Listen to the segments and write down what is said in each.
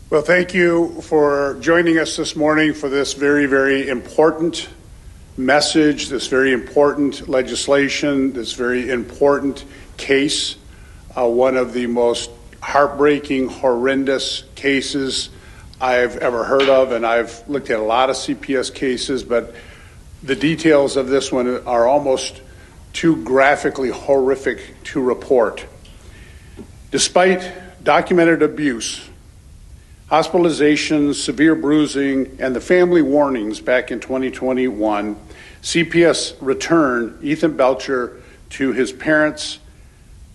Well, thank you for joining us this morning for this very, very important message, this very important legislation, this very important case, one of the most heartbreaking, horrendous cases I've ever heard of, and I've looked at a lot of CPS cases, but the details of this one are almost too graphically horrific to report. Despite documented abuse, hospitalizations, severe bruising, and the family warnings back in 2021, CPS returned Ethan Belcher to his parents,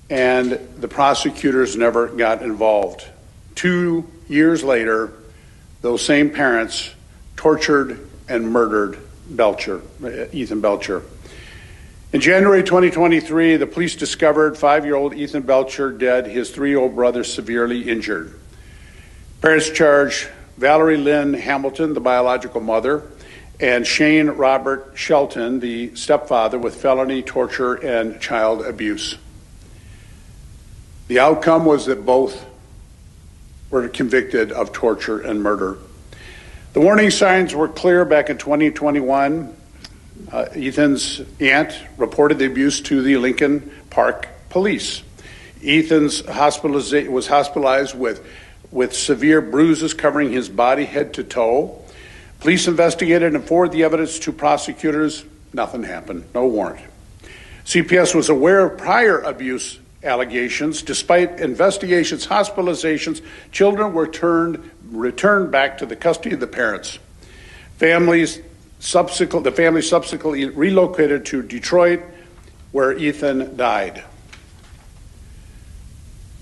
and the prosecutors never got involved. 2 years later, those same parents tortured and murdered Ethan Belcher. In January 2023, the police discovered 5-year-old Ethan Belcher dead, his 3-year-old brother severely injured. Parents charged Valerie Lynn Hamilton, the biological mother, and Shane Robert Shelton, the stepfather, with felony torture and child abuse. The outcome was that both were convicted of torture and murder. The warning signs were clear back in 2021. Ethan's aunt reported the abuse to the Lincoln Park police. Ethan was hospitalized with severe bruises covering his body head to toe. Police investigated and forwarded the evidence to prosecutors. Nothing happened, no warrant. CPS was aware of prior abuse allegations. Despite investigations, hospitalizations, children were returned back to the custody of the parents. The family subsequently relocated to Detroit, where Ethan died.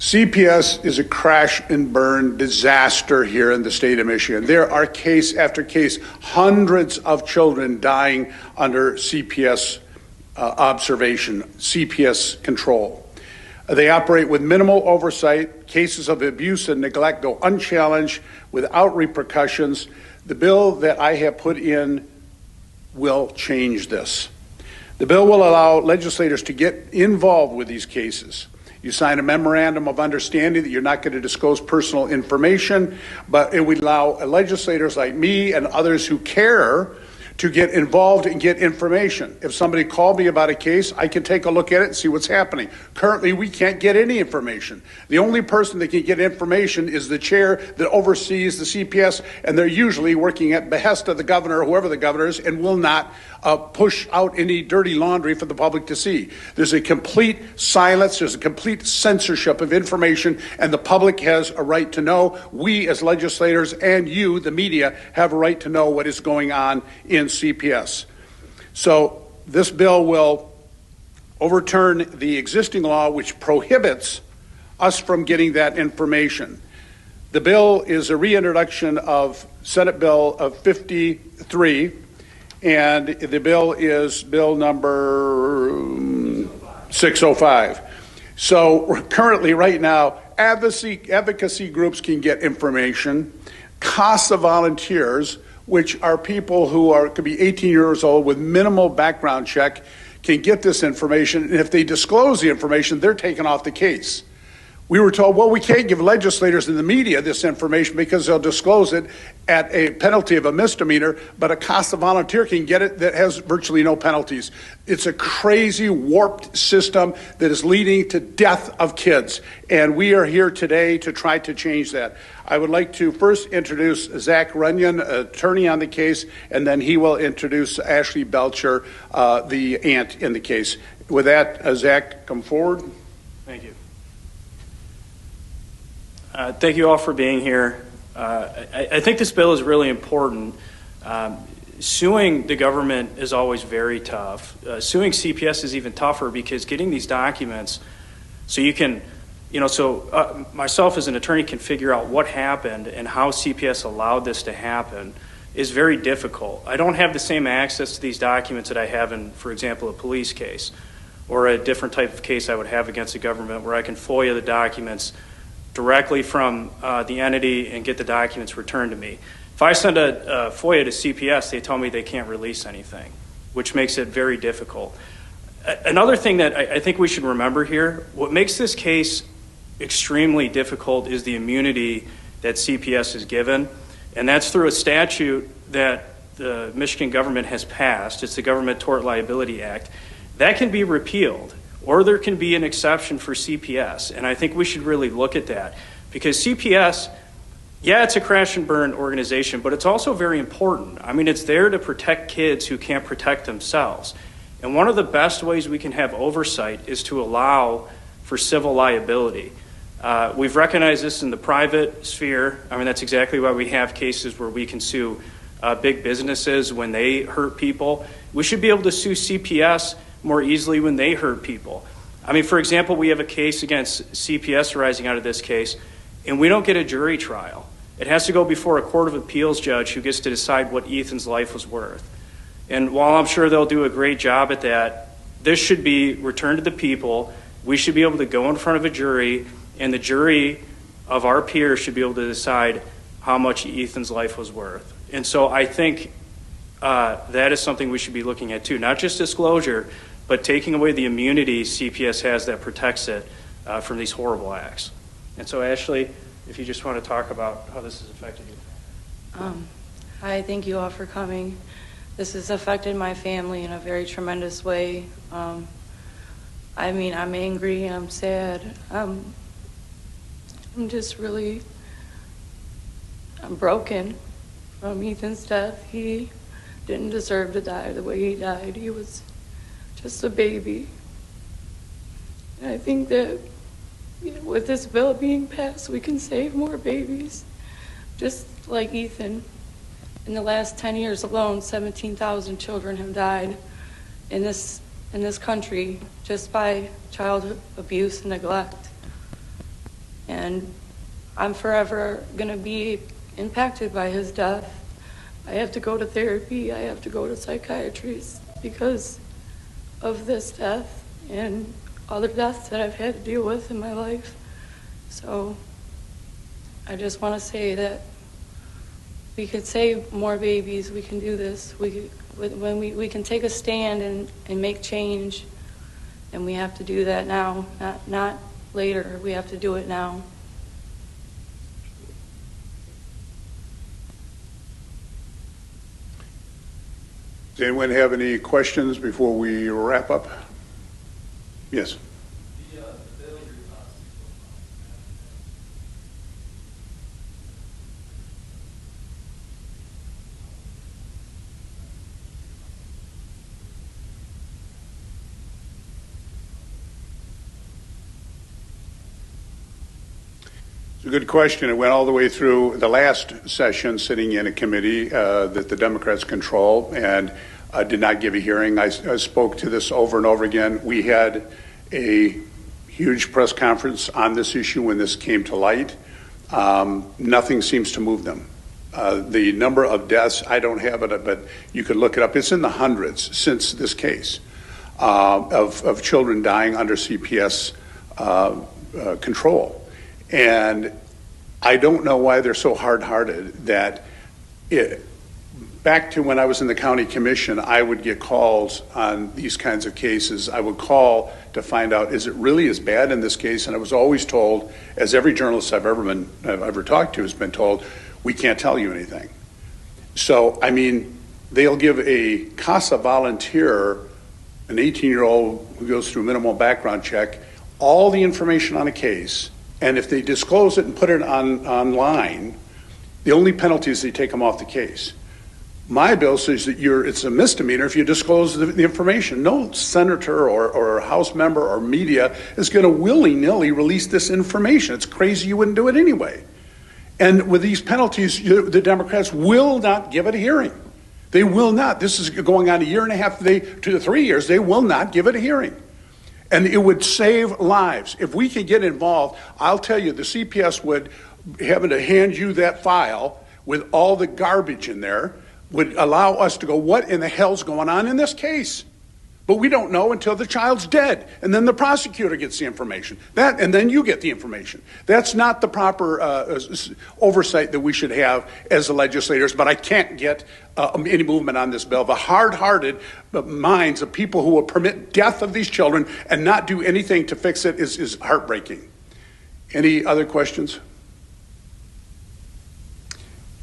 CPS is a crash and burn disaster here in the state of Michigan. There are case after case, hundreds of children dying under CPS observation, CPS control. They operate with minimal oversight. Cases of abuse and neglect go unchallenged without repercussions. The bill that I have put in will change this. The bill will allow legislators to get involved with these cases. You sign a memorandum of understanding that you're not going to disclose personal information, but it would allow legislators like me and others who care to get involved and get information. If somebody called me about a case, I can take a look at it and see what's happening. Currently, we can't get any information. The only person that can get information is the chair that oversees the CPS, and they're usually working at behest of the governor, whoever the governor is, and will not push out any dirty laundry for the public to see. There's a complete silence, there's a complete censorship of information, and the public has a right to know. We as legislators and you, the media, have a right to know what is going on in CPS. So this bill will overturn the existing law which prohibits us from getting that information. The bill is a reintroduction of Senate Bill of 53, and the bill is bill number 605. So currently, right now, advocacy groups can get information. CASA volunteers, which are people who could be 18 years old with minimal background check, can get this information. And if they disclose the information, they're taken off the case. We were told, well, we can't give legislators in the media this information because they'll disclose it at a penalty of a misdemeanor, but a CASA volunteer can get it that has virtually no penalties. It's a crazy, warped system that is leading to death of kids, and we are here today to try to change that. I would like to first introduce Zach Runyon, attorney on the case, and then he will introduce Ashley Belcher, the aunt in the case. With that, Zach, come forward. Thank you. Thank you all for being here. I think this bill is really important. Suing the government is always very tough. Suing CPS is even tougher because getting these documents so you can, myself as an attorney can figure out what happened and how CPS allowed this to happen is very difficult. I don't have the same access to these documents that I have in, for example, a police case or a different type of case I would have against the government where I can FOIA the documents directly from the entity and get the documents returned to me. If I send a FOIA to CPS, they tell me they can't release anything, which makes it very difficult. Another thing that I think we should remember here, what makes this case extremely difficult is the immunity that CPS is given, and that's through a statute that the Michigan government has passed. It's the Government Tort Liability Act. That can be repealed, or there can be an exception for CPS, and I think we should really look at that, because CPS, yeah, it's a crash and burn organization, but it's also very important. I mean, it's there to protect kids who can't protect themselves. And one of the best ways we can have oversight is to allow for civil liability. We've recognized this in the private sphere. I mean, that's exactly why we have cases where we can sue big businesses when they hurt people. We should be able to sue CPS more easily when they hurt people. I mean, for example, we have a case against CPS arising out of this case, and we don't get a jury trial. It has to go before a court of appeals judge who gets to decide what Ethan's life was worth. And while I'm sure they'll do a great job at that, this should be returned to the people. We should be able to go in front of a jury, and the jury of our peers should be able to decide how much Ethan's life was worth. And so I think that is something we should be looking at too, not just disclosure, but taking away the immunity CPS has that protects it from these horrible acts. And so, Ashley, if you just want to talk about how this has affected you. Hi, thank you all for coming. This has affected my family in a very tremendous way. I mean, I'm angry, I'm sad. I'm just really, I'm broken from Ethan's death. He didn't deserve to die the way he died. He was just a baby. And I think that, you know, with this bill being passed, we can save more babies, just like Ethan. In the last 10 years alone, 17,000 children have died in this country just by child abuse and neglect. And I'm forever going to be impacted by his death. I have to go to therapy. I have to go to psychiatrists because of this death and other deaths that I've had to deal with in my life. So I just want to say that we could save more babies. We can do this. We can take a stand and make change, and we have to do that now, not later. We have to do it now. Does anyone have any questions before we wrap up? Yes. It's a good question. It went all the way through the last session, sitting in a committee that the Democrats control, and did not give a hearing. I spoke to this over and over again. We had a huge press conference on this issue when this came to light. Nothing seems to move them. The number of deaths, I don't have it, but you could look it up. It's in the hundreds since this case of children dying under CPS control. And I don't know why they're so hard-hearted that back to when I was in the county commission, I would get calls on these kinds of cases. I would call to find out, is it really as bad in this case? And I was always told, as every journalist I've ever talked to has been told, we can't tell you anything. So, I mean, they'll give a CASA volunteer, an 18-year-old who goes through minimal background check, all the information on a case, and if they disclose it and put it online, the only penalty is they take them off the case. My bill says that it's a misdemeanor if you disclose the information. No senator or House member or media is going to willy-nilly release this information. It's crazy you wouldn't do it anyway. And with these penalties, the Democrats will not give it a hearing. They will not. This is going on a year and a half to 3 years. They will not give it a hearing. And it would save lives. If we could get involved, I'll tell you, the CPS would, having to hand you that file with all the garbage in there, would allow us to go, what in the hell's going on in this case? But we don't know until the child's dead. And then the prosecutor gets the information. And then you get the information. That's not the proper oversight that we should have as the legislators, but I can't get any movement on this bill. The hard-hearted minds of people who will permit death of these children and not do anything to fix it is heartbreaking. Any other questions?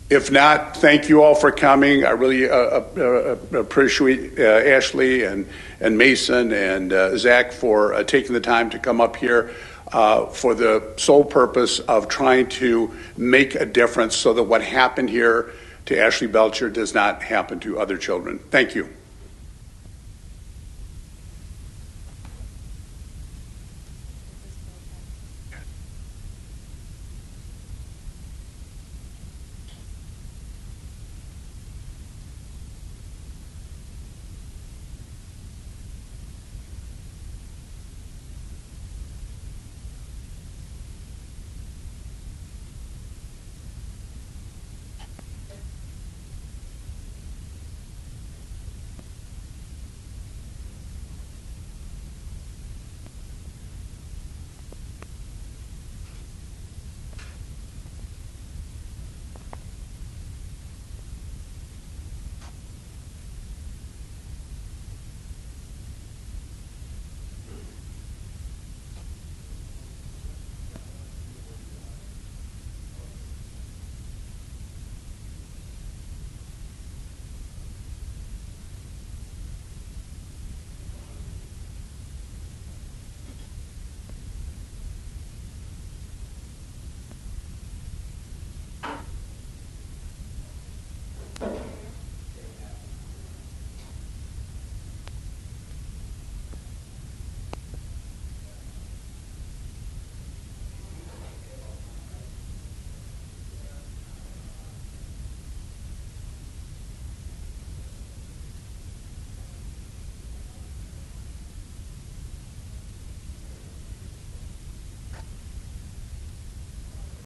If not, thank you all for coming. I really appreciate Ashley and Mason and Zach for taking the time to come up here for the sole purpose of trying to make a difference so that what happened here to Ashley Belcher does not happen to other children. Thank you.